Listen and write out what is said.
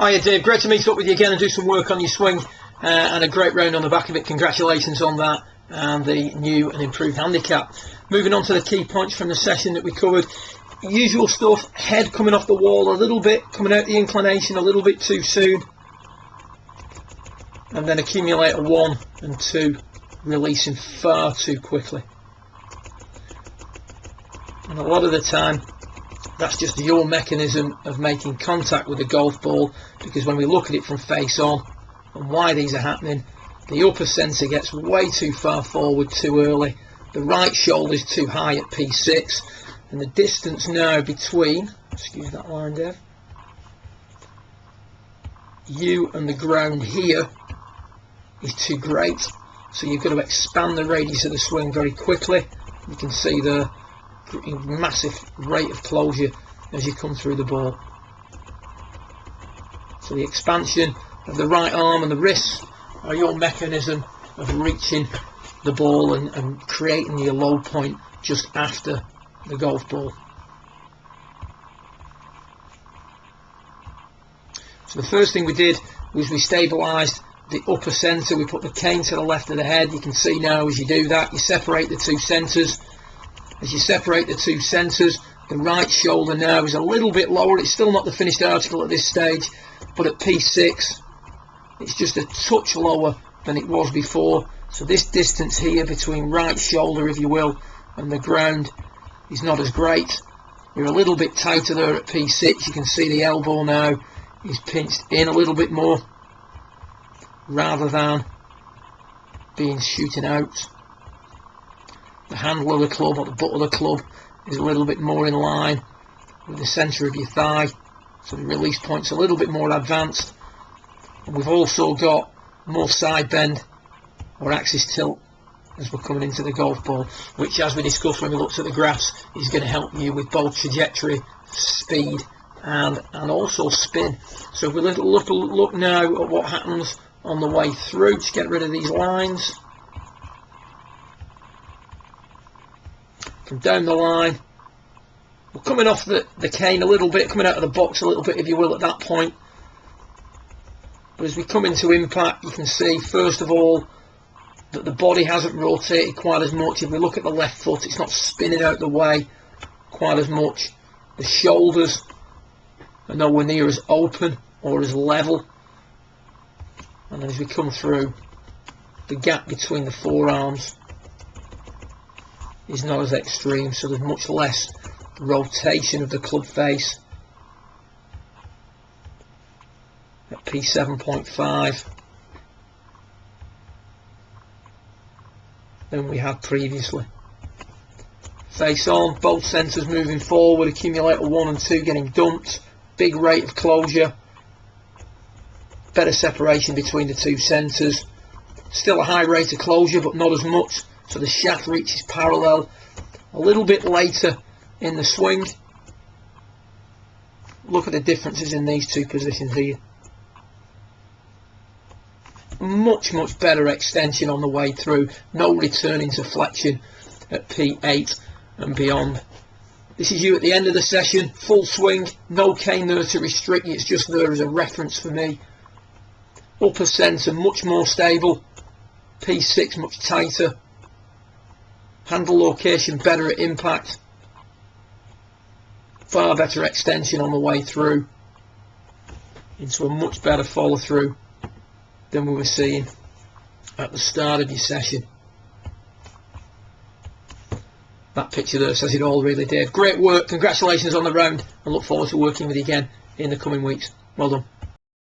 Hiya Dave, great to meet up with you again and do some work on your swing, and a great round on the back of it. Congratulations on that and the new and improved handicap. Moving on to the key points from the session that we covered. Usual stuff, head coming off the wall a little bit, coming out the inclination a little bit too soon, and then accumulator 1 and 2 releasing far too quickly. And a lot of the time that's just your mechanism of making contact with the golf ball, because when we look at it from face on and why these are happening, the upper centre gets way too far forward too early, the right shoulder is too high at P6, and the distance now between, excuse that line Dave, you and the ground here is too great, so you've got to expand the radius of the swing very quickly. You can see the massive rate of closure as you come through the ball. So the expansion of the right arm and the wrists are your mechanism of reaching the ball and creating your low point just after the golf ball. So the first thing we did was we stabilised the upper centre. We put the cane to the left of the head. You can see now as you do that, you separate the two centres. As you separate the two centres, the right shoulder now is a little bit lower. It's still not the finished article at this stage, but at P6 it's just a touch lower than it was before. So this distance here between right shoulder, if you will, and the ground is not as great. You're a little bit tighter there at P6. You can see the elbow now is pinched in a little bit more rather than being shooting out. The handle of the club, or the butt of the club, is a little bit more in line with the centre of your thigh, so the release point's a little bit more advanced. And we've also got more side bend or axis tilt as we're coming into the golf ball, which, as we discussed when we looked at the graphs, is going to help you with both trajectory, speed and also spin. So if we look now at what happens on the way through, to get rid of these lines. From down the line, we're coming off the cane a little bit, coming out of the box a little bit, if you will, at that point. But as we come into impact, you can see first of all that the body hasn't rotated quite as much. If we look at the left foot, it's not spinning out the way quite as much. The shoulders are nowhere near as open or as level. And then as we come through, the gap between the forearms is not as extreme, so there's much less rotation of the club face at P7.5 than we had previously. Face on, both centres moving forward, accumulator 1 and 2 getting dumped, big rate of closure, better separation between the two centres, still a high rate of closure but not as much, so the shaft reaches parallel a little bit later in the swing. Look at the differences in these two positions here. Much better extension on the way through, no returning to flexion at P8 and beyond. This is you at the end of the session, full swing, no cane there to restrict you, it's just there as a reference for me. Upper centre much more stable, P6 much tighter, handle location better at impact, far better extension on the way through into a much better follow through than we were seeing at the start of your session. That picture there says it all really, Dave. Great work, congratulations on the round, and look forward to working with you again in the coming weeks. Well done.